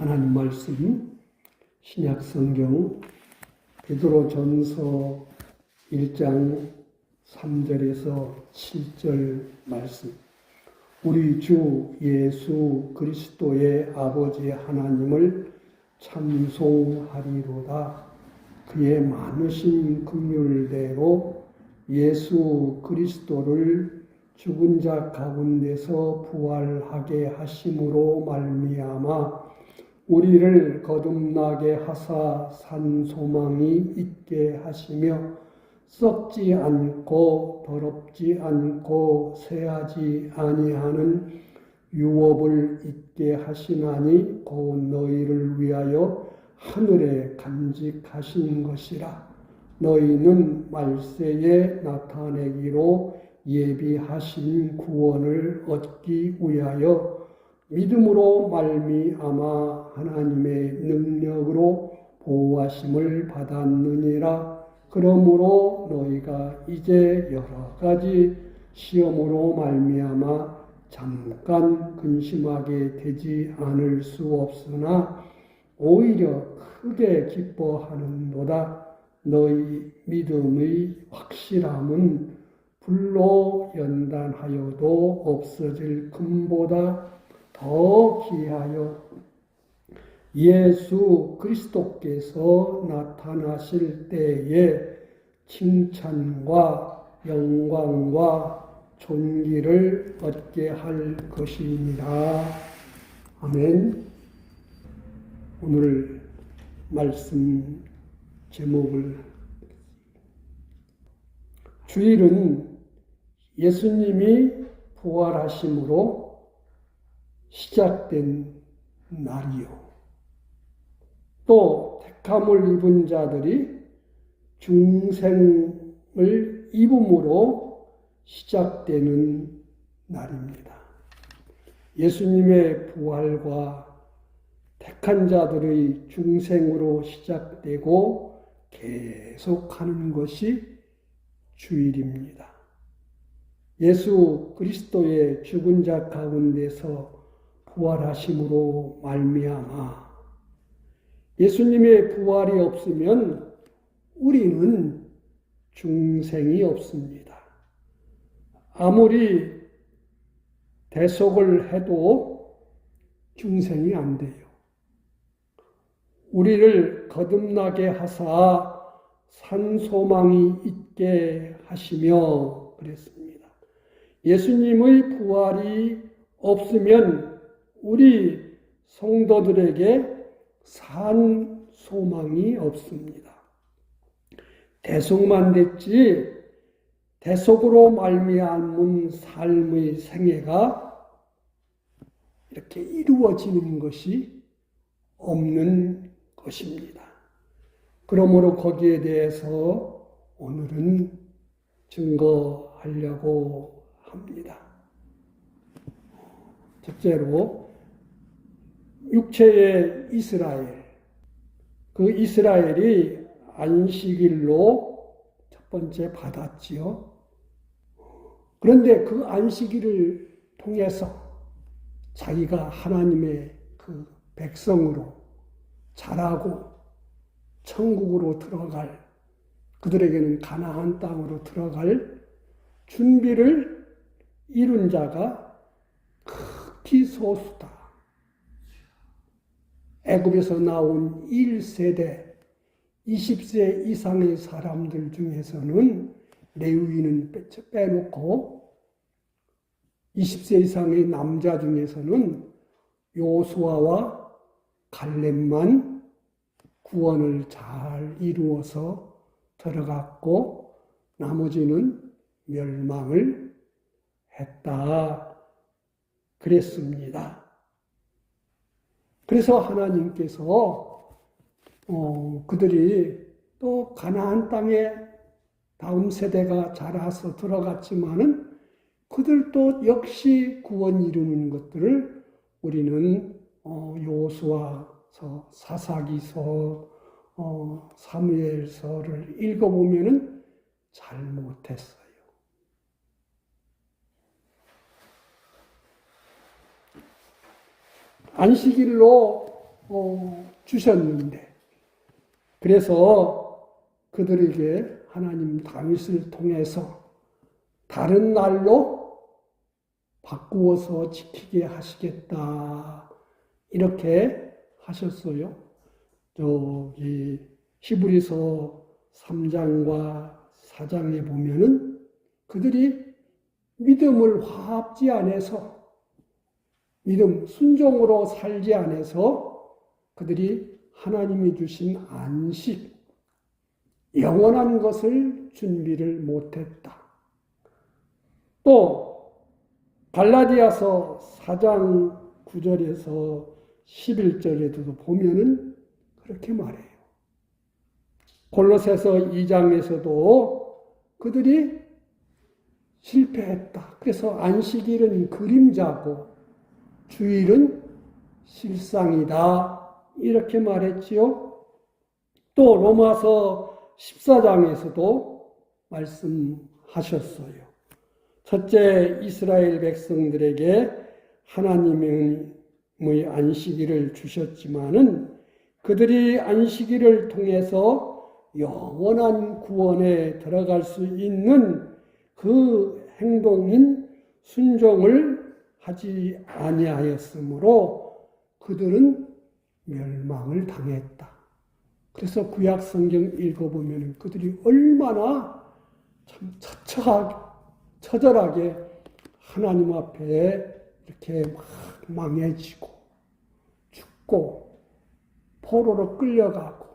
하나님 말씀 신약성경 베드로전서 1장 3절에서 7절 말씀. 우리 주 예수 그리스도의 아버지 하나님을 찬송하리로다. 그의 많으신 긍휼대로 예수 그리스도를 죽은 자 가운데서 부활하게 하심으로 말미암아 우리를 거듭나게 하사 산 소망이 있게 하시며 썩지 않고 더럽지 않고 쇠하지 아니하는 유업을 있게 하시나니 곧 너희를 위하여 하늘에 간직하신 것이라. 너희는 말세에 나타내기로 예비하신 구원을 얻기 위하여 믿음으로 말미암아 하나님의 능력으로 보호하심을 받았느니라. 그러므로 너희가 이제 여러 가지 시험으로 말미암아 잠깐 근심하게 되지 않을 수 없으나 오히려 크게 기뻐하는도다. 너희 믿음의 확실함은 불로 연단하여도 없어질 금보다 더 귀하여 예수 그리스도께서 나타나실 때에 칭찬과 영광과 존귀를 얻게 할 것이니라. 아멘. 오늘 말씀 제목을 주일은 예수님이 부활하심으로 시작된 날이요. 또 택함을 입은 자들이 중생을 입음으로 시작되는 날입니다. 예수님의 부활과 택한 자들의 중생으로 시작되고 계속하는 것이 주일입니다. 예수 그리스도의 죽은 자 가운데서 부활하심으로 말미암아 예수님의 부활이 없으면 우리는 중생이 없습니다. 아무리 대속을 해도 중생이 안 돼요. 우리를 거듭나게 하사 산 소망이 있게 하시며 그랬습니다. 예수님의 부활이 없으면 우리 성도들에게 산 소망이 없습니다. 대속만 됐지 대속으로 말미암은 삶의 생애가 이렇게 이루어지는 것이 없는 것입니다. 그러므로 거기에 대해서 오늘은 증거하려고 합니다. 첫째로 육체의 이스라엘, 그 이스라엘이 안식일로 첫 번째 받았지요. 그런데 그 안식일을 통해서 자기가 하나님의 그 백성으로 자라고 천국으로 들어갈, 그들에게는 가나안 땅으로 들어갈 준비를 이룬 자가 극히 소수다. 애굽에서 나온 1세대 20세 이상의 사람들 중에서는 레위인은 빼놓고 20세 이상의 남자 중에서는 요수아와 갈렙만 구원을 잘 이루어서 들어갔고 나머지는 멸망을 했다. 그랬습니다. 그래서 하나님께서 그들이 또 가나안 땅에 다음 세대가 자라서 들어갔지만은 그들도 역시 구원 이루는 것들을 우리는 여호수아서, 사사기서, 사무엘서를 읽어보면은 잘못했어요. 안식일로 주셨는데, 그래서 그들에게 하나님 다윗을 통해서 다른 날로 바꾸어서 지키게 하시겠다, 이렇게 하셨어요. 저기 히브리서 3장과 4장에 보면은 그들이 믿음을 화합지 않아서, 믿음 순종으로 살지 않아서 그들이 하나님이 주신 안식, 영원한 것을 준비를 못했다. 또 갈라디아서 4장 9절에서 11절에도 보면은 그렇게 말해요. 골로새서 2장에서도 그들이 실패했다. 그래서 안식일은 그림자고 주일은 실상이다, 이렇게 말했지요. 또 로마서 14장에서도 말씀하셨어요. 첫째, 이스라엘 백성들에게 하나님의 안식일을 주셨지만은 그들이 안식일을 통해서 영원한 구원에 들어갈 수 있는 그 행동인 순종을 하지 아니하였으므로 그들은 멸망을 당했다. 그래서 구약 성경 읽어보면 그들이 얼마나 참 처절하게 하나님 앞에 이렇게 막 망해지고 죽고 포로로 끌려가고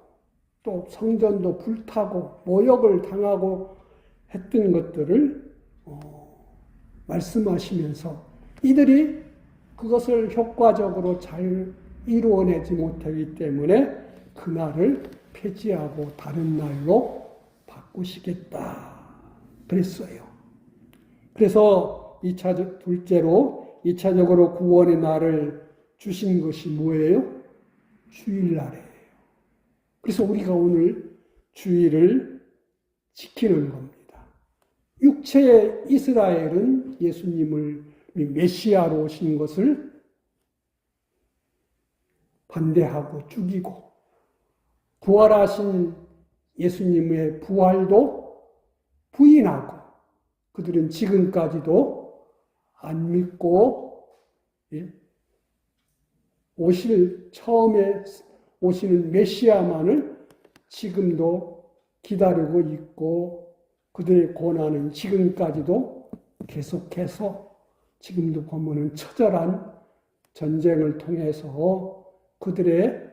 또 성전도 불타고 모욕을 당하고 했던 것들을 말씀하시면서 이들이 그것을 효과적으로 잘 이루어내지 못하기 때문에 그날을 폐지하고 다른 날로 바꾸시겠다 그랬어요. 그래서 둘째로 2차적으로 구원의 날을 주신 것이 뭐예요? 주일날이에요. 그래서 우리가 오늘 주일을 지키는 겁니다. 육체의 이스라엘은 예수님을 메시아로 오신 것을 반대하고 죽이고 부활하신 예수님의 부활도 부인하고 그들은 지금까지도 안 믿고 처음에 오시는 메시아만을 지금도 기다리고 있고 그들의 고난은 지금까지도 계속해서 지금도 보면은 처절한 전쟁을 통해서 그들의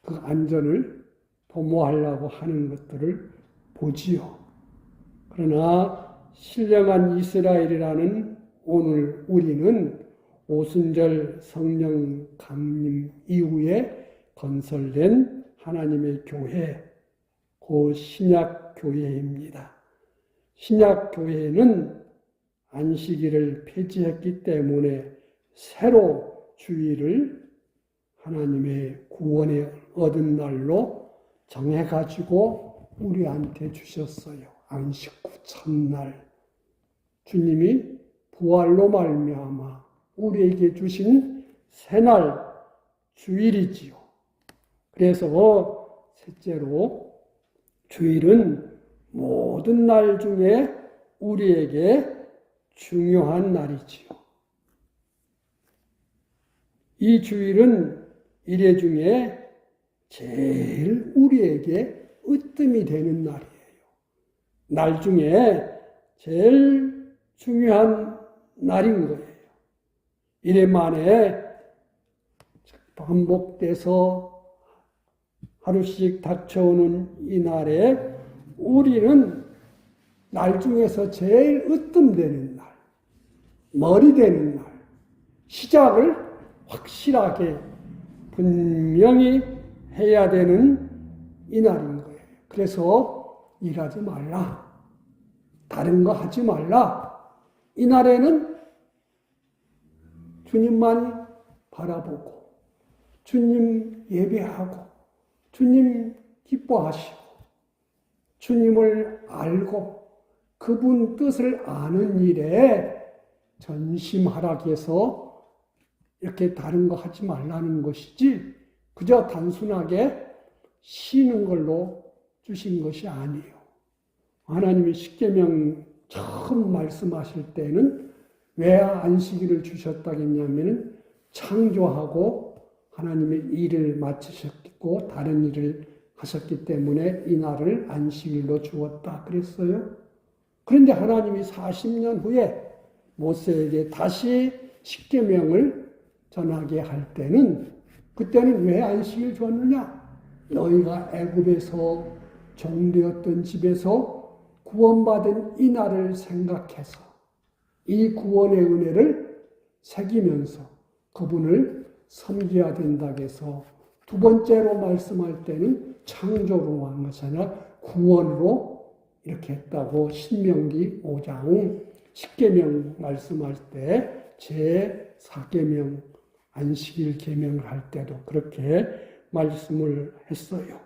그 안전을 도모하려고 하는 것들을 보지요. 그러나 신령한 이스라엘이라는 오늘 우리는 오순절 성령 강림 이후에 건설된 하나님의 교회, 그 신약 교회입니다. 신약 교회는 안식일을 폐지했기 때문에 새로 주일을 하나님의 구원에 얻은 날로 정해가지고 우리한테 주셨어요. 안식 후 첫날 주님이 부활로 말미암아 우리에게 주신 새날 주일이지요. 그래서 셋째로 주일은 모든 날 중에 우리에게 중요한 날이지요. 이 주일은 일회 중에 제일 우리에게 으뜸이 되는 날이에요. 날 중에 제일 중요한 날인 거예요. 일회 만에 반복돼서 하루씩 닥쳐오는 이 날에 우리는 날 중에서 제일 으뜸되는 날, 머리 되는 날, 시작을 확실하게 분명히 해야 되는 이 날인 거예요. 그래서 일하지 말라. 다른 거 하지 말라. 이 날에는 주님만 바라보고 주님 예배하고 주님 기뻐하시고 주님을 알고 그분 뜻을 아는 일에 전심하락해서 이렇게 다른 거 하지 말라는 것이지 그저 단순하게 쉬는 걸로 주신 것이 아니에요. 하나님이 십계명 처음 말씀하실 때는 왜 안식일을 주셨다겠냐면은 창조하고 하나님의 일을 마치셨고 다른 일을 하셨기 때문에 이 날을 안식일로 주었다 그랬어요. 그런데 하나님이 40년 후에 모세에게 다시 십계명을 전하게 할 때는 그때는 왜 안식일 줬느냐? 너희가 애굽에서 종되었던 집에서 구원받은 이 날을 생각해서 이 구원의 은혜를 새기면서 그분을 섬겨야 된다고 해서 두 번째로 말씀할 때는 창조로 한 것이 아니라 구원으로 이렇게 했다고 신명기 5장 10계명 말씀할 때 제4계명 안식일 계명을 할 때도 그렇게 말씀을 했어요.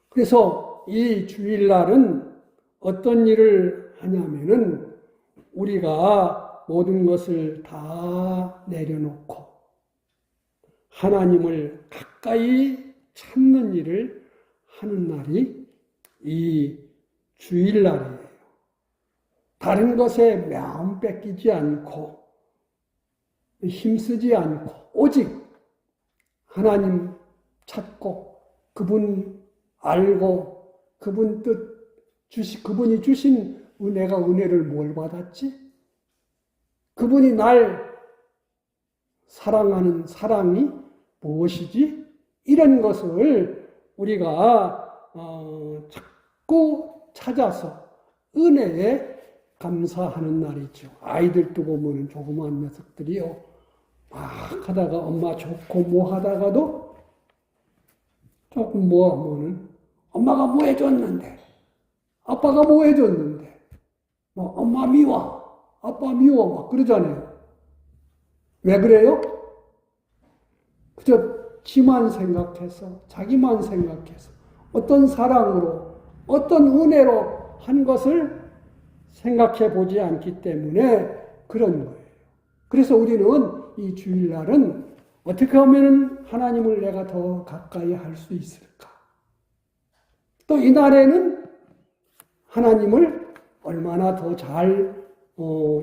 그래서 이 주일날은 어떤 일을 하냐면은 우리가 모든 것을 다 내려놓고 하나님을 가까이 찾는 일을 하는 날이 이 주일날이에요. 다른 것에 마음 뺏기지 않고 힘쓰지 않고 오직 하나님 찾고 그분 알고 그분 뜻 그분이 주신 은혜를 뭘 받았지? 그분이 날 사랑하는 사랑이 무엇이지? 이런 것을 우리가 자꾸 찾아서 은혜에 감사하는 날이죠. 아이들도 보면 조그마한 녀석들이요. 막 하다가 엄마 좋고 뭐 하다가도 조금 뭐 하면은 엄마가 뭐 해줬는데 아빠가 뭐 해줬는데 뭐 엄마 미워 아빠 미워 막 그러잖아요. 왜 그래요? 그저 지만 생각해서 자기만 생각해서 어떤 사랑으로 어떤 은혜로 한 것을 생각해 보지 않기 때문에 그런 거예요. 그래서 우리는 이 주일날은 어떻게 하면 하나님을 내가 더 가까이 할 수 있을까? 또 이날에는 하나님을 얼마나 더 잘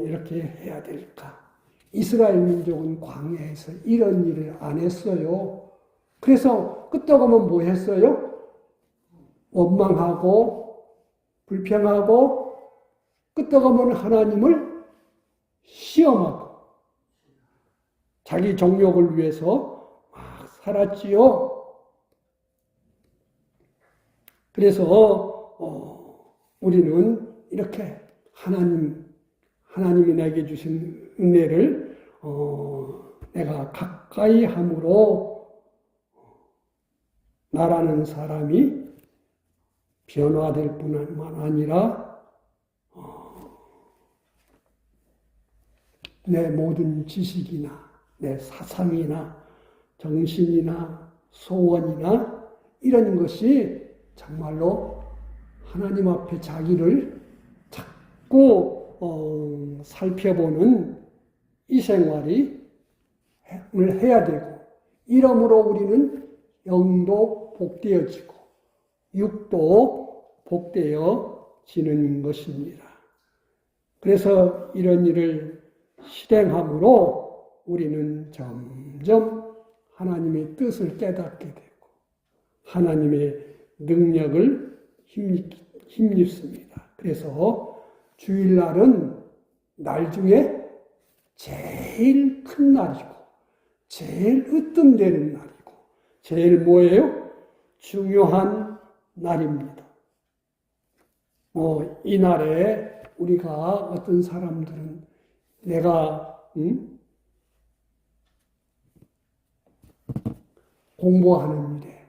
이렇게 해야 될까? 이스라엘 민족은 광야에서 이런 일을 안 했어요. 그래서 끄떡하면 뭐 했어요? 원망하고 불평하고 끄떡하면 하나님을 시험하고 자기 정욕을 위해서 막 살았지요. 그래서 우리는 이렇게 하나님이 내게 주신 은혜를 내가 가까이 함으로 나라는 사람이 변화될 뿐만 아니라 내 모든 지식이나 내 사상이나 정신이나 소원이나 이런 것이 정말로 하나님 앞에 자기를 자꾸 살펴보는 이 생활을 해야 되고 이러므로 우리는 영도 복되어지고 육도 복되어지는 것입니다. 그래서 이런 일을 실행함으로 우리는 점점 하나님의 뜻을 깨닫게 되고 하나님의 능력을 힘입습니다. 그래서 주일날은 날 중에 제일 큰 날이고 제일 으뜸되는 날이고 제일 뭐예요? 중요한 날입니다. 이 날에 우리가 어떤 사람들은 내가 공부하는 일에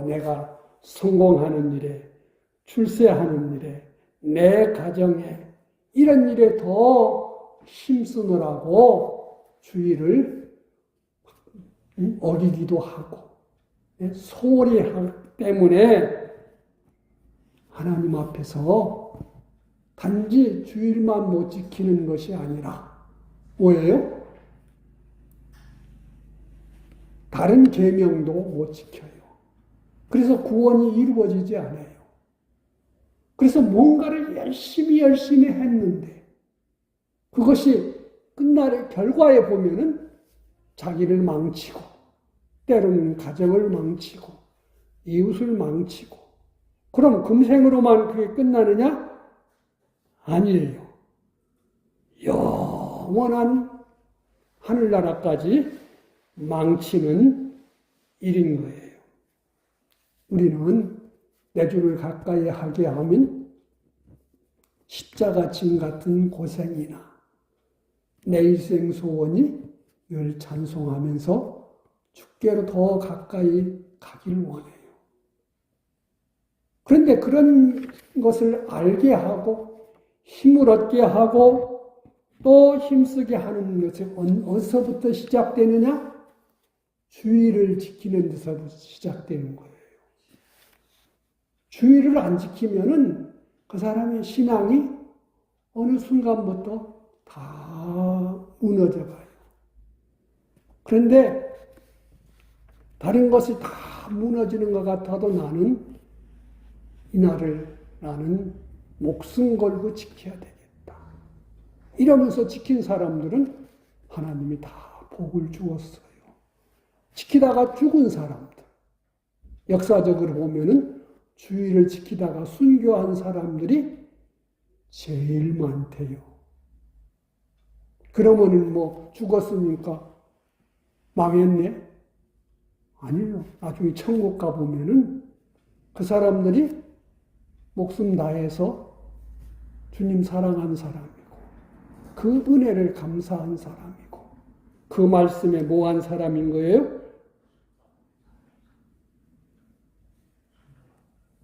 내가 성공하는 일에 출세하는 일에 내 가정에 이런 일에 더 힘쓰느라고 주의를 어기기도 하고 소홀히 하기 때문에 하나님 앞에서 단지 주일만 못 지키는 것이 아니라 뭐예요? 다른 계명도 못 지켜요. 그래서 구원이 이루어지지 않아요. 그래서 뭔가를 열심히 했는데 그것이 끝날 결과에 보면은 자기를 망치고 때로는 가정을 망치고 이웃을 망치고 그럼 금생으로만 그게 끝나느냐? 아니에요. 영원한 하늘나라까지 망치는 일인 거예요. 우리는 내 주를 가까이 하게 하면 십자가 짐 같은 고생이나 내 일생 소원이 늘 찬송하면서 주께로 더 가까이 가길 원해요. 그런데 그런 것을 알게 하고 힘을 얻게 하고 또 힘쓰게 하는 것이 어디서부터 시작되느냐? 주의를 지키는 데서부터 시작되는 거예요. 주의를 안 지키면은 그 사람의 신앙이 어느 순간부터 다 무너져 가요. 그런데 다른 것이 다 무너지는 것 같아도 나는 나는 목숨 걸고 지켜야 되겠다. 이러면서 지킨 사람들은 하나님이 다 복을 주었어요. 지키다가 죽은 사람들, 역사적으로 보면은 주의를 지키다가 순교한 사람들이 제일 많대요. 그러면은 뭐 죽었으니까 망했네? 아니요. 나중에 천국 가보면은 그 사람들이 목숨 다해서 주님 사랑한 사람이고 그 은혜를 감사한 사람이고 그 말씀에 뭐한 사람인 거예요?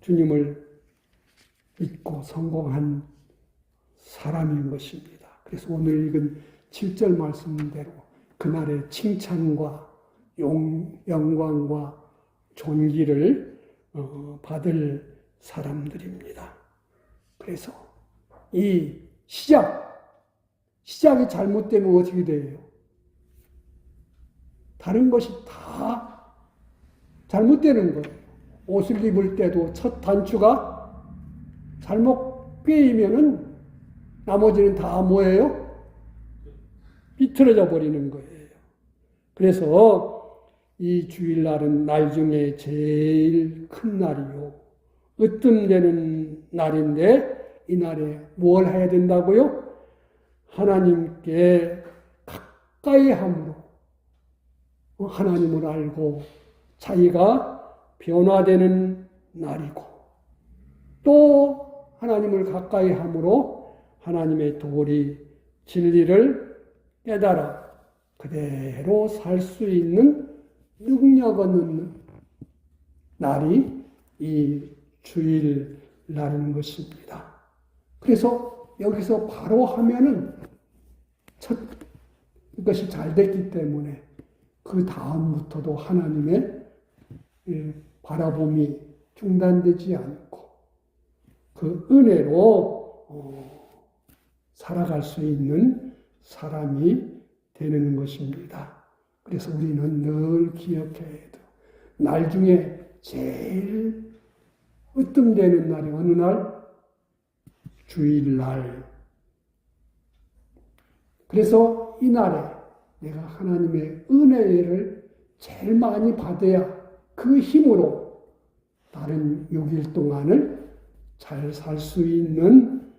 주님을 믿고 성공한 사람인 것입니다. 그래서 오늘 읽은 7절 말씀대로 그날의 칭찬과 영광과 존귀를 받을 사람들입니다. 그래서 이 시작이 잘못되면 어떻게 돼요? 다른 것이 다 잘못되는 거예요. 옷을 입을 때도 첫 단추가 잘못 꿰이면은 나머지는 다 뭐예요? 비틀어져 버리는 거예요. 그래서 이 주일날은 날 중에 제일 큰 날이요. 으뜸되는 날인데 이 날에 뭘 해야 된다고요? 하나님께 가까이 함으로 하나님을 알고 자기가 변화되는 날이고 또 하나님을 가까이 함으로 하나님의 도리, 진리를 깨달아 그대로 살 수 있는 능력 얻는 날이 이 주일 날인 것입니다. 그래서 여기서 바로 하면은 첫 것이 잘 됐기 때문에 그 다음부터도 하나님의 바라봄이 중단되지 않고 그 은혜로 살아갈 수 있는 사람이 되는 것입니다. 그래서 우리는 늘 기억해야 돼요. 날 중에 제일 으뜸되는 날이 어느 날? 주일날. 그래서 이 날에 내가 하나님의 은혜를 제일 많이 받아야 그 힘으로 다른 6일 동안을 잘 살 수 있는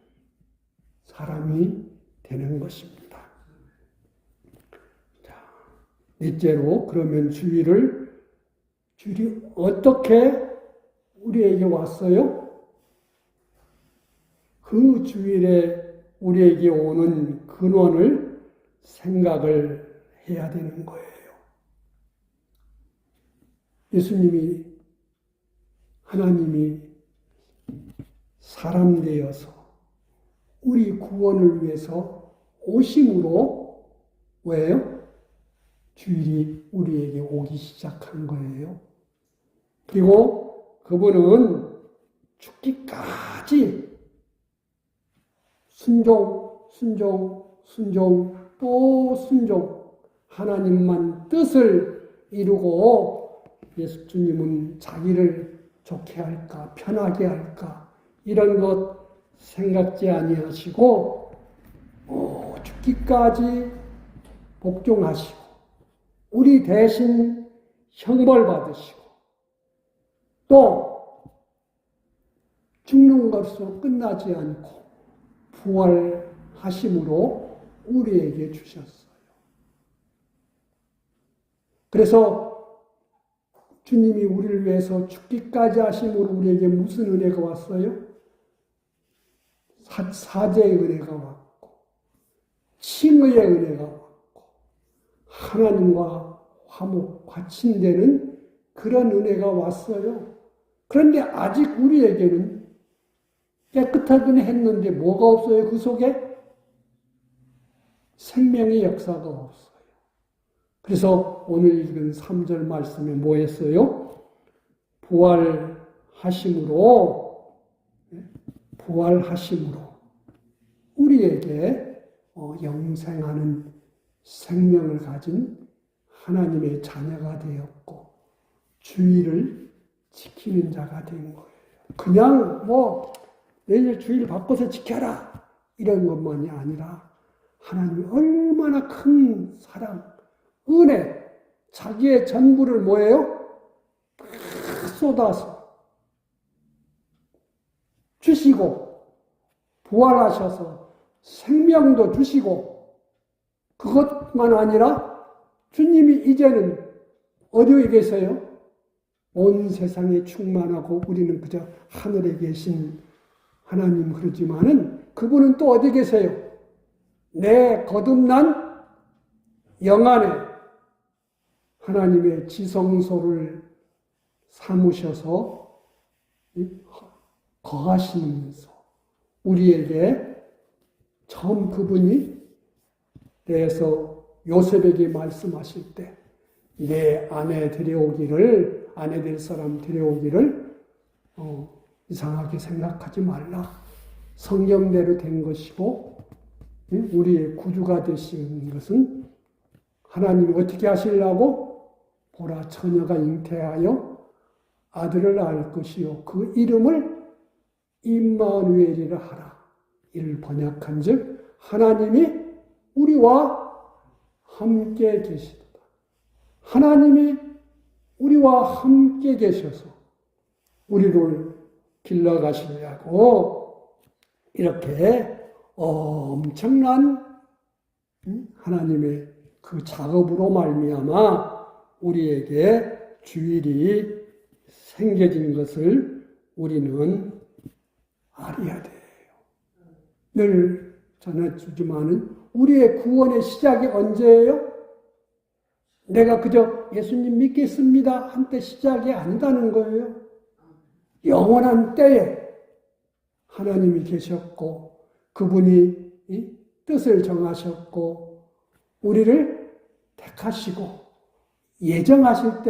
사람이 되는 것입니다. 자, 넷째로 그러면 주일이 어떻게 우리에게 왔어요? 그 주일에 우리에게 오는 근원을 생각을 해야 되는 거예요. 예수님이 하나님이 사람 되어서 우리 구원을 위해서 오심으로 왜요? 주일이 우리에게 오기 시작한 거예요. 그리고 그분은 죽기까지 순종 또 순종 하나님만 뜻을 이루고 예수님은 자기를 좋게 할까 편하게 할까 이런 것 생각지 아니하시고 죽기까지 복종하시고 우리 대신 형벌 받으시고 또 죽는 것으로 끝나지 않고 부활하심으로 우리에게 주셨어요. 그래서 주님이 우리를 위해서 죽기까지 하심으로 우리에게 무슨 은혜가 왔어요? 사죄의 은혜가 왔고 칭의의 은혜가 왔고 하나님과 화목, 화친되는 그런 은혜가 왔어요. 그런데 아직 우리에게는 깨끗하긴 했는데 뭐가 없어요? 그 속에 생명의 역사가 없어요. 그래서 오늘 읽은 3절 말씀에 뭐 했어요? 부활하심으로 우리에게 영생하는 생명을 가진 하나님의 자녀가 되었고 주의를 지키는 자가 된 거예요. 그냥 내일 주일 바꿔서 지켜라 이런 것만이 아니라 하나님이 얼마나 큰 사랑, 은혜, 자기의 전부를 뭐예요? 쏟아서 주시고 부활하셔서 생명도 주시고 그것만 아니라 주님이 이제는 어디에 계세요? 온 세상에 충만하고 우리는 그저 하늘에 계신 하나님 그러지만은 그분은 또 어디 계세요? 내 거듭난 영 안에 하나님의 지성소를 삼으셔서 거하시면서 우리에게 처음 그분이 대해서 요셉에게 말씀하실 때 내 아내 될 사람 데려오기를 이상하게 생각하지 말라. 성경대로 된 것이고 우리의 구주가 되신 것은 하나님이 어떻게 하시려고? 보라 처녀가 잉태하여 아들을 낳을 것이요 그 이름을 임마누엘이라 하라. 이를 번역한즉 하나님이 우리와 함께 계시도다. 하나님이 우리와 함께 계셔서 우리를 길러가시려고 이렇게 엄청난 하나님의 그 작업으로 말미암아 우리에게 주일이 생겨진 것을 우리는 알아야 돼요. 늘 전해주지만은 우리의 구원의 시작이 언제예요? 내가 그저 예수님 믿겠습니다 한때 시작이 아니다는 거예요. 영원한 때에 하나님이 계셨고 그분이 뜻을 정하셨고 우리를 택하시고 예정하실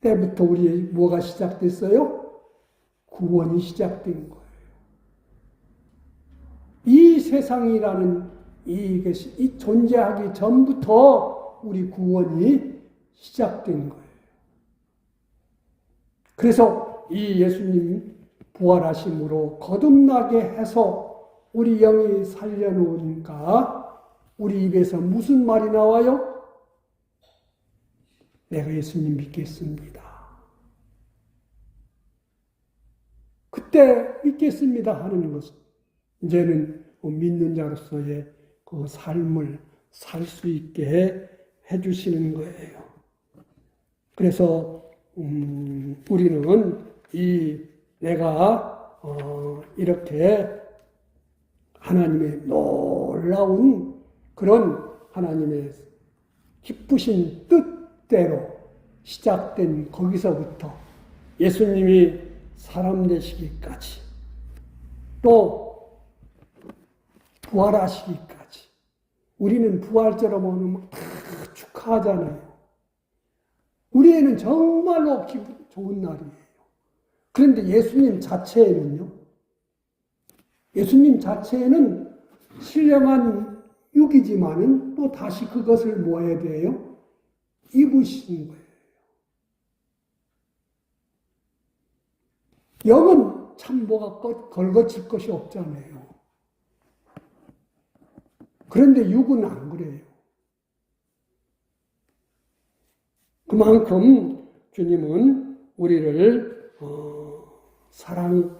때부터 우리의 뭐가 시작됐어요? 구원이 시작된 거예요. 이 세상이라는 이것이 존재하기 전부터 우리 구원이 시작된 거예요. 그래서 이 예수님 부활하심으로 거듭나게 해서 우리 영이 살려놓으니까 우리 입에서 무슨 말이 나와요? 내가 예수님 믿겠습니다. 그때 믿겠습니다 하는 것은 이제는 믿는 자로서의 그 삶을 살 수 있게 해주시는 거예요. 그래서 우리는 내가 이렇게 하나님의 놀라운 그런 하나님의 기쁘신 뜻대로 시작된 거기서부터 예수님이 사람 되시기까지 또 부활하시기까지 우리는 부활절로 보면 다 축하하잖아요. 우리에는 정말로 기분 좋은 날이에요. 그런데 예수님 자체에는요. 예수님 자체에는 신령한 육이지만은 또 다시 그것을 뭐 해야 돼요? 입으신 거예요. 영은 참 뭐가 걸거칠 것이 없잖아요. 그런데 육은 안 그래요. 그만큼 주님은 우리를 사랑하시는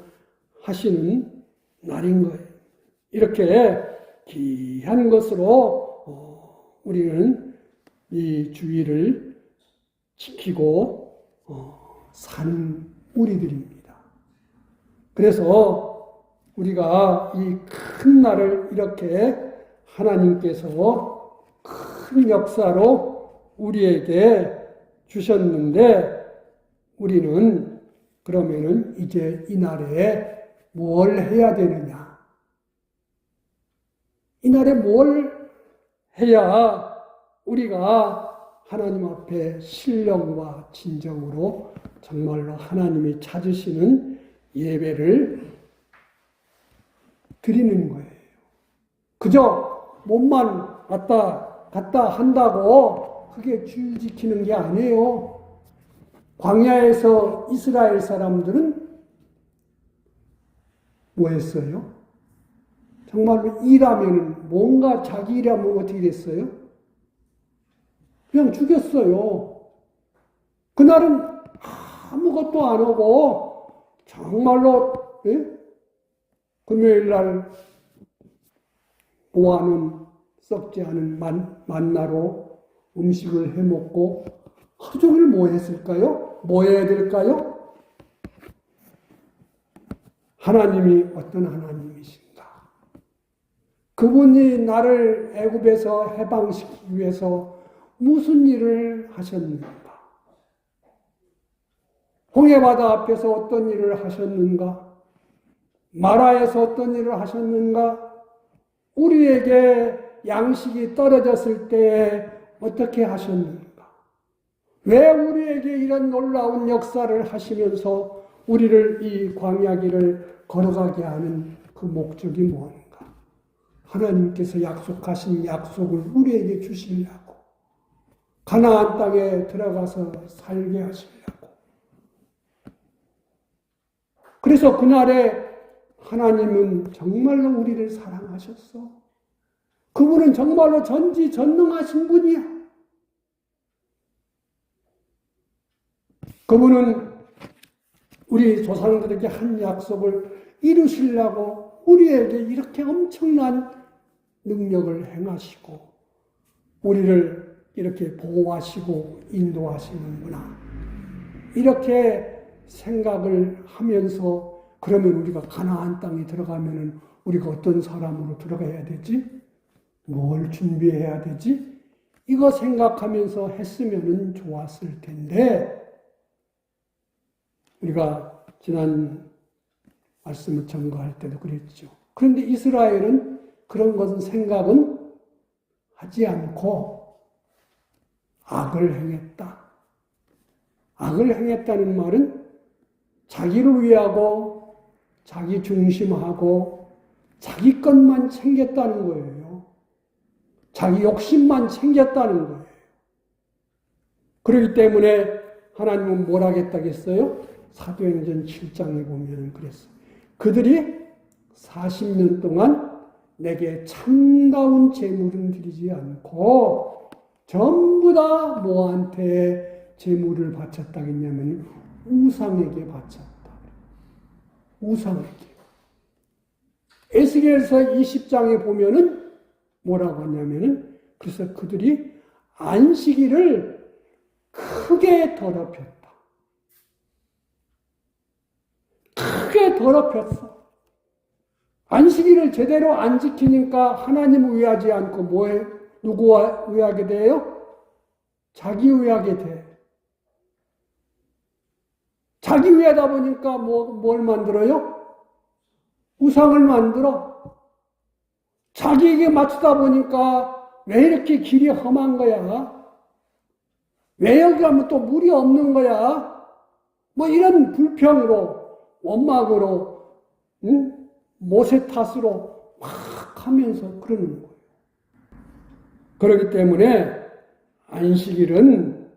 날인 거예요. 이렇게 귀한 것으로 우리는 이 주의를 지키고 사는 우리들입니다. 그래서 우리가 이 큰 날을 이렇게 하나님께서 큰 역사로 우리에게 주셨는데 우리는 그러면은 이제 이 날에 뭘 해야 되느냐? 이 날에 뭘 해야 우리가 하나님 앞에 신령과 진정으로 정말로 하나님이 찾으시는 예배를 드리는 거예요. 그저 몸만 왔다 갔다 한다고 그게 주의 지키는 게 아니에요. 광야에서 이스라엘 사람들은 뭐 했어요? 정말로 일하면 뭔가 자기 일하면 어떻게 됐어요? 그냥 죽였어요. 그날은 아무것도 안 하고 정말로 금요일 날 보아는 썩지 않은 만나로 음식을 해먹고 하루 종일 뭐 했을까요? 뭐 해야 될까요? 하나님이 어떤 하나님이신가? 그분이 나를 애굽에서 해방시키기 위해서 무슨 일을 하셨는가? 홍해바다 앞에서 어떤 일을 하셨는가? 마라에서 어떤 일을 하셨는가? 우리에게 양식이 떨어졌을 때 어떻게 하셨는가? 왜 우리에게 이런 놀라운 역사를 하시면서 우리를 이 광야길을 걸어가게 하는 그 목적이 뭔가? 하나님께서 약속하신 약속을 우리에게 주시려고, 가나안 땅에 들어가서 살게 하시려고. 그래서 그날에 하나님은 정말로 우리를 사랑하셨어. 그분은 정말로 전지전능하신 분이야. 그분은 우리 조상들에게 한 약속을 이루시려고 우리에게 이렇게 엄청난 능력을 행하시고 우리를 이렇게 보호하시고 인도하시는구나. 이렇게 생각을 하면서 그러면 우리가 가나안 땅에 들어가면은 우리가 어떤 사람으로 들어가야 되지? 뭘 준비해야 되지? 이거 생각하면서 했으면은 좋았을 텐데 우리가 지난 말씀을 전거할 때도 그랬죠. 그런데 이스라엘은 그런 것은 생각은 하지 않고 악을 행했다. 악을 행했다는 말은 자기를 위하고 자기 중심하고 자기 것만 챙겼다는 거예요. 자기 욕심만 챙겼다는 거예요. 그렇기 때문에 하나님은 뭘 하겠다겠어요? 사도행전 7장에 보면 그랬어요. 그들이 40년 동안 내게 참다운 제물은 드리지 않고 전부 다 뭐한테 제물을 바쳤다겠냐면 우상에게 바쳤다. 우상에게. 에스겔서 20장에 보면은 뭐라고 하냐면은 그래서 그들이 안식일을 크게 더럽혔다. 크게 더럽혔어. 안식일을 제대로 안 지키니까 하나님을 의하지 않고 뭐해? 누구와 의하게 돼요? 자기 의하게 돼. 자기 의하다 보니까 뭘 만들어요? 우상을 만들어. 자기에게 맞추다 보니까 왜 이렇게 길이 험한 거야? 왜 여기 가면 또 물이 없는 거야? 뭐 이런 불평으로, 원망으로, 모세 탓으로 막 하면서 그러는 거예요. 그렇기 때문에 안식일은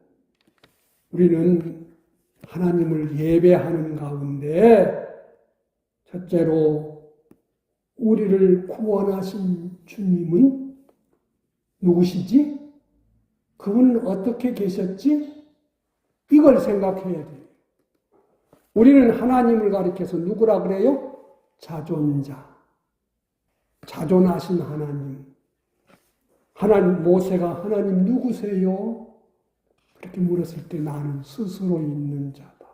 우리는 하나님을 예배하는 가운데 첫째로 우리를 구원하신 주님은 누구시지? 그분은 어떻게 계셨지? 이걸 생각해야 돼요. 우리는 하나님을 가리켜서 누구라 그래요? 자존자. 자존하신 하나님. 모세가 하나님 누구세요? 그렇게 물었을 때 나는 스스로 있는 자다.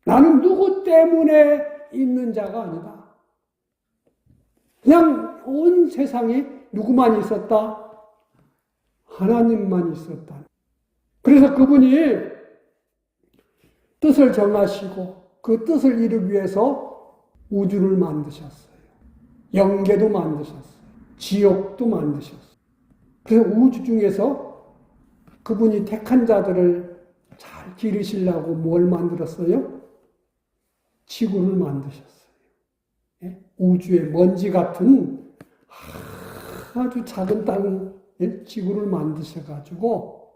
나는 누구 때문에 있는 자가 아니다. 그냥 온 세상에 누구만 있었다? 하나님만 있었다. 그래서 그분이 뜻을 정하시고 그 뜻을 이루기 위해서 우주를 만드셨어요. 영계도 만드셨어요. 지옥도 만드셨어요. 그래서 우주 중에서 그분이 택한 자들을 잘 기르시려고 뭘 만들었어요? 지구를 만드셨어요. 예? 우주의 먼지 같은 아주 작은 땅, 지구를 만드셔가지고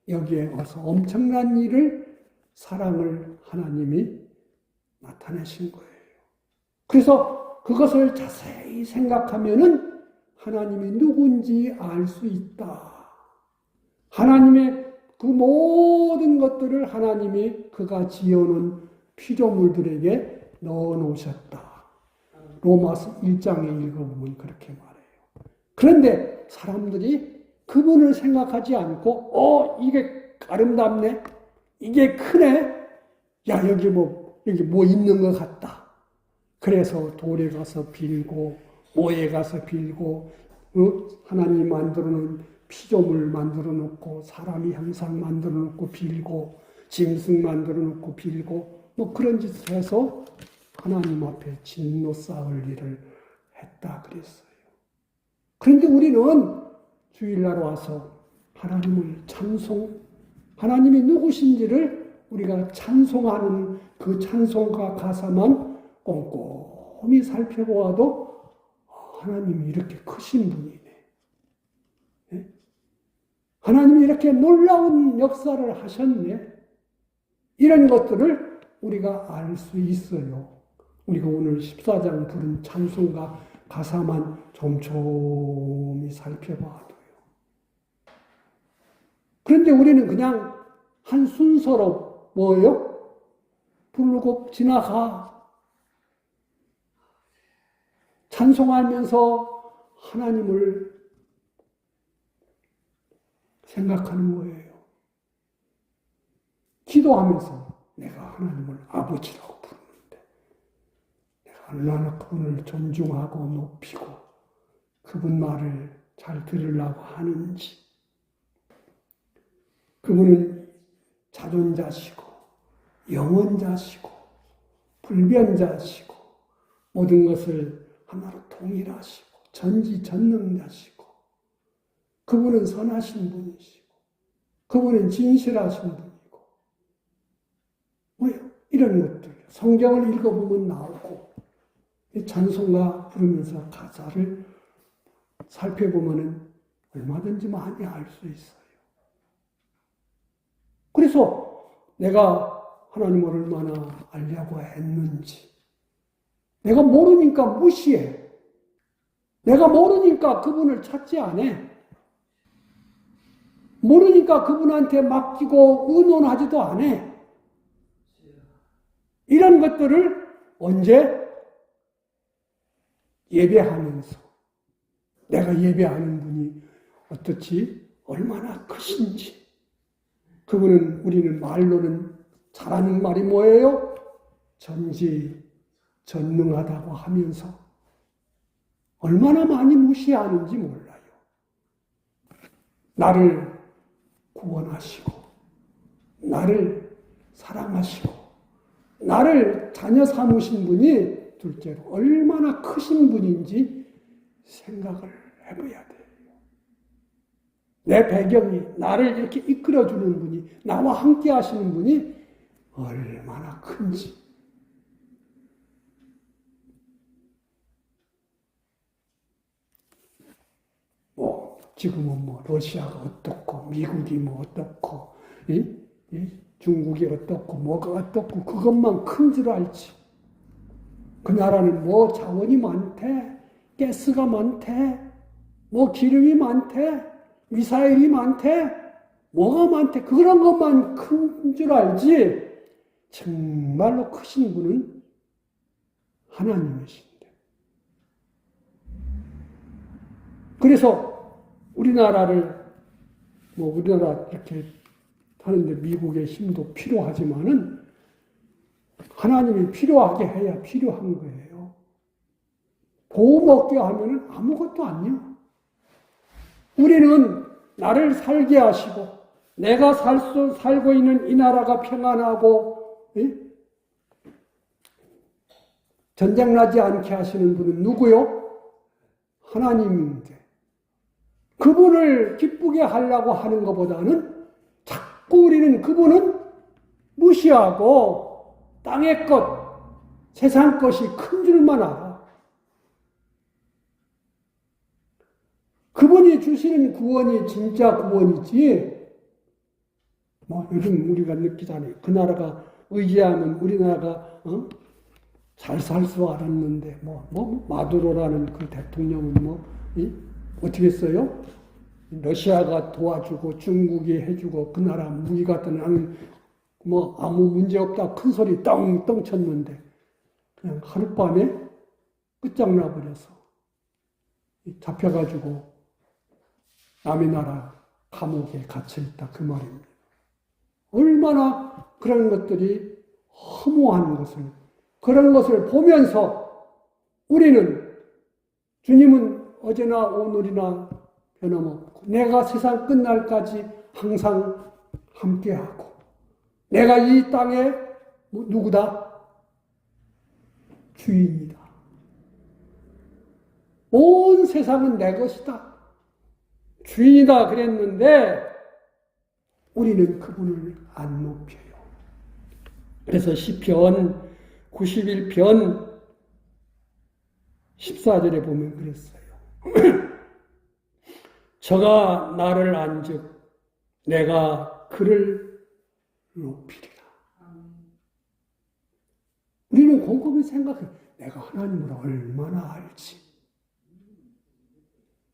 여기에 와서 엄청난 일을, 사랑을 하나님이 나타내신 거예요. 그래서 그것을 자세히 생각하면은 하나님이 누군지 알 수 있다. 하나님의 그 모든 것들을 하나님이 그가 지어놓은 피조물들에게 넣어놓으셨다. 로마서 1장에 읽어보면 그렇게 말해요. 그런데 사람들이 그분을 생각하지 않고 이게 아름답네? 이게 크네? 야, 여기 뭐 있는 것 같다. 그래서 돌에 가서 빌고, 모에 가서 빌고, 하나님 만들어놓은 피조물 만들어 놓고, 사람이 형상 만들어 놓고 빌고, 짐승 만들어 놓고 빌고, 뭐 그런 짓을 해서 하나님 앞에 진노 쌓을 일을 했다 그랬어요. 그런데 우리는 주일날 와서 하나님을 하나님이 누구신지를 우리가 찬송하는 그 찬송가 가사만 꼼꼼히 살펴보아도 하나님이 이렇게 크신 분이네. 네? 하나님이 이렇게 놀라운 역사를 하셨네. 이런 것들을 우리가 알 수 있어요. 우리가 오늘 14장 부른 찬송가 가사만 촘촘히 살펴봐도요. 그런데 우리는 그냥 한 순서로 뭐예요? 부르고 지나가. 찬송하면서 하나님을 생각하는 거예요. 기도하면서 내가 하나님을 아버지라고 부르는데 내가 얼마나 그분을 존중하고 높이고 그분 말을 잘 들으려고 하는지. 그분은 자존자시고 영원자시고 불변자시고 모든 것을 하나로 통일하시고 전지전능자시고 그분은 선하신 분이시고 그분은 진실하신 분이고 뭐요? 이런 것들 성경을 읽어보면 나오고 찬송가 부르면서 가사를 살펴보면 얼마든지 많이 알 수 있어요. 그래서 내가 하나님을 얼마나 알려고 했는지 내가 모르니까 무시해. 내가 모르니까 그분을 찾지 않아. 모르니까 그분한테 맡기고 의논하지도 않아. 이런 것들을 언제? 예배하면서 내가 예배하는 분이 어떻지? 얼마나 크신지. 그분은 우리는 말로는 잘하는 말이 뭐예요? 전지전능하다고 하면서 얼마나 많이 무시하는지 몰라요. 나를 구원하시고 나를 사랑하시고 나를 자녀 삼으신 분이 둘째로 얼마나 크신 분인지 생각을 해봐야 돼요. 내 배경이 나를 이렇게 이끌어주는 분이 나와 함께 하시는 분이 얼마나 큰지. 지금은 뭐 러시아가 어떻고 미국이 뭐 어떻고 중국이 어떻고 뭐가 어떻고 그것만 큰 줄 알지. 그 나라는 뭐 자원이 많대, 가스가 많대, 뭐 기름이 많대, 미사일이 많대, 뭐가 많대. 그런 것만 큰 줄 알지. 정말로 크신 분은 하나님이신데. 그래서 우리나라를 우리나라 이렇게 하는데 미국의 힘도 필요하지만은 하나님이 필요하게 해야 필요한 거예요. 보호 먹게 하면은 아무것도 아니요. 우리는 나를 살게 하시고 내가 살고 있는 이 나라가 평안하고 전쟁 나지 않게 하시는 분은 누구요? 하나님인데 그분을 기쁘게 하려고 하는 것보다는 자꾸 우리는 그분은 무시하고 땅의 것, 세상 것이 큰 줄만 알아. 그분이 주시는 구원이 진짜 구원이지. 요즘 우리가 느끼잖아요. 그 나라가 의지하면 우리나라가 잘 살 수 알았는데 마두로라는 그 대통령은 어떻게 했어요? 러시아가 도와주고 중국이 해주고 그 나라 무기 갖다 나는 아무 문제 없다 큰 소리 떵떵 쳤는데 그냥 하룻밤에 끝장나 버려서 잡혀가지고 남의 나라 감옥에 갇혀있다 그 말입니다. 얼마나 그런 것들이 허무한 것을 그런 것을 보면서 우리는 주님은 어제나 오늘이나 변함없고 내가 세상 끝날까지 항상 함께하고 내가 이 땅에 누구다? 주인이다. 온 세상은 내 것이다. 주인이다 그랬는데 우리는 그분을 안 높여요. 그래서 시편 91편 14절에 보면 그랬어요. 저가 나를 안즉 내가 그를 높이리라. 우리는 곰곰이 생각해. 내가 하나님을 얼마나 알지?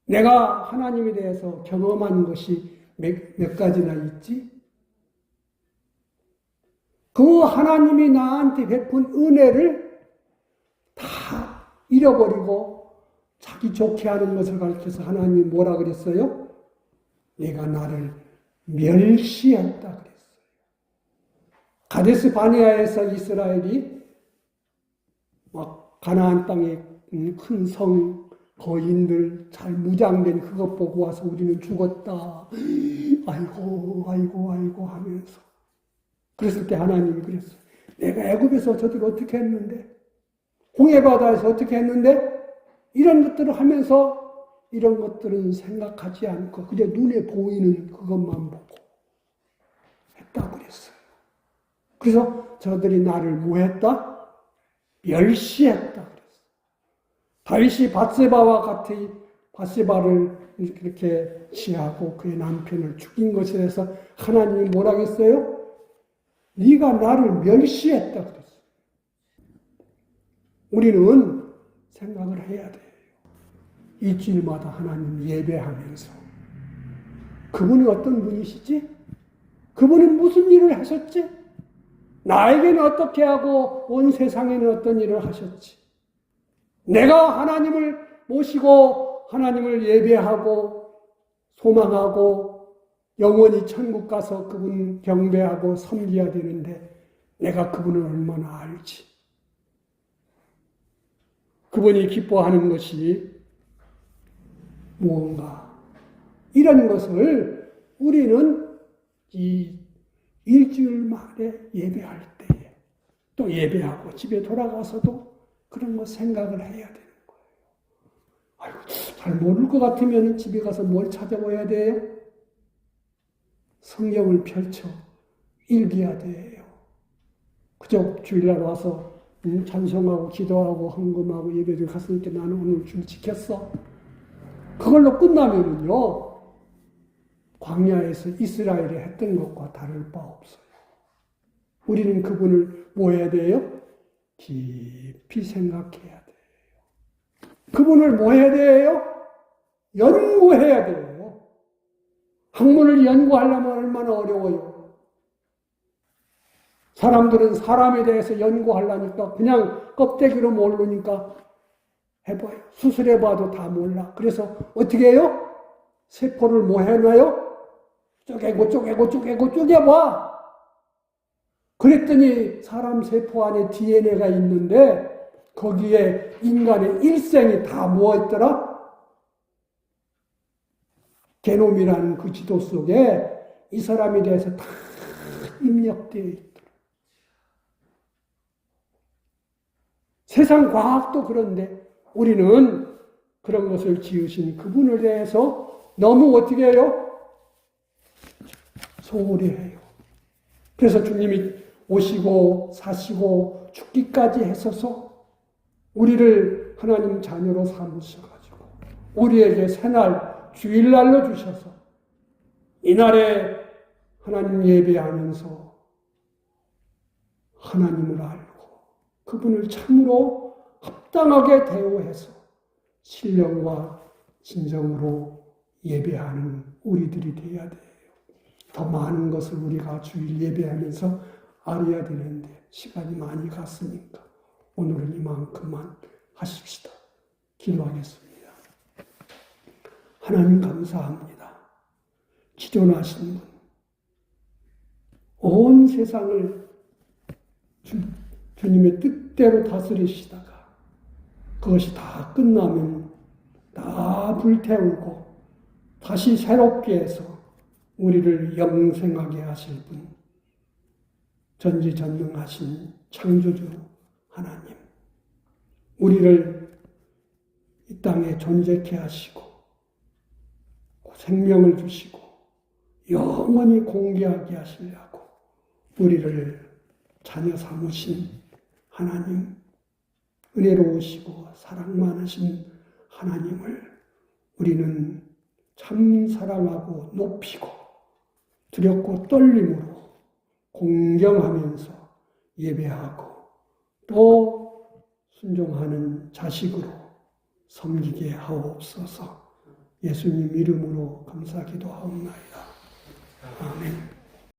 내가 하나님에 대해서 경험한 것이 몇 가지나 있지? 그 하나님이 나한테 베푼 은혜를 다 잃어버리고 자기 좋게 하는 것을 가르쳐서 하나님이 뭐라 그랬어요? 내가 나를 멸시했다 그랬어요. 가데스 바네아에서 이스라엘이 가나안 땅에 큰 성, 거인들 잘 무장된 그것 보고 와서 우리는 죽었다. 아이고 하면서. 그랬을 때 하나님이 그랬어요. 내가 애굽에서 저들 어떻게 했는데? 홍해바다에서 어떻게 했는데? 이런 것들을 하면서 이런 것들은 생각하지 않고 그저 눈에 보이는 그것만 보고 했다고 그랬어요. 그래서 저들이 나를 뭐 했다? 멸시했다 그랬어요. 다윗이 밧세바와 같이 밧세바를 이렇게 취하고 그의 남편을 죽인 것에 대해서 하나님이 뭐라고 했어요? 네가 나를 멸시했다 그랬어요. 우리는 생각을 해야 돼요. 일주일마다 하나님 예배하면서 그분은 어떤 분이시지? 그분은 무슨 일을 하셨지? 나에게는 어떻게 하고 온 세상에는 어떤 일을 하셨지? 내가 하나님을 모시고 하나님을 예배하고 소망하고 영원히 천국 가서 그분 경배하고 섬겨야 되는데 내가 그분을 얼마나 알지? 그분이 기뻐하는 것이 무언가 이런 것을 우리는 이 일주일 만에 예배할 때에 또 예배하고 집에 돌아가서도 그런 거 생각을 해야 되는 거예요. 아이고, 잘 모를 것 같으면 집에 가서 뭘 찾아봐야 돼요? 성경을 펼쳐 읽어야 돼요. 그저 주일날 와서 찬송하고 기도하고 헌금하고 예배를 갔을 때 나는 오늘 줄 지켰어. 그걸로 끝나면은요, 광야에서 이스라엘이 했던 것과 다를 바 없어요. 우리는 그분을 뭐 해야 돼요? 깊이 생각해야 돼요. 그분을 뭐 해야 돼요? 연구해야 돼요. 학문을 연구하려면 얼마나 어려워요. 사람들은 사람에 대해서 연구하려니까 그냥 껍데기로 모르니까 해봐요. 수술해봐도 다 몰라. 그래서 어떻게 해요? 세포를 뭐 해놔요? 쪼개봐. 그랬더니 사람 세포 안에 DNA가 있는데 거기에 인간의 일생이 다 뭐였더라? 게놈이라는 그 지도 속에 이 사람에 대해서 다 입력되어 있더라. 세상 과학도 그런데 우리는 그런 것을 지으신 그분에 대해서 너무 어떻게 해요? 소홀히 해요. 그래서 주님이 오시고 사시고 죽기까지 하셔서 우리를 하나님 자녀로 삼으셔가지고 우리에게 새날 주일날로 주셔서 이날에 하나님 예배하면서 하나님을 알고 그분을 참으로 합당하게 대우해서 신령과 진정으로 예배하는 우리들이 되어야 돼요. 더 많은 것을 우리가 주일 예배하면서 알아야 되는데 시간이 많이 갔으니까 오늘은 이만큼만 하십시다. 기도하겠습니다. 하나님 감사합니다. 기존하신 분, 온 세상을 주님의 뜻대로 다스리시다가 그것이 다 끝나면 다 불태우고 다시 새롭게 해서 우리를 영생하게 하실 분, 전지전능하신 창조주 하나님, 우리를 이 땅에 존재케 하시고 생명을 주시고 영원히 공개하게 하시려고 우리를 자녀 삼으신 하나님, 은혜로우시고 사랑 많으신 하나님을 우리는 참 사랑하고 높이고 두렵고 떨림으로 공경하면서 예배하고 또 순종하는 자식으로 섬기게 하옵소서. 예수님 이름으로 감사 기도하옵나이다. 아멘.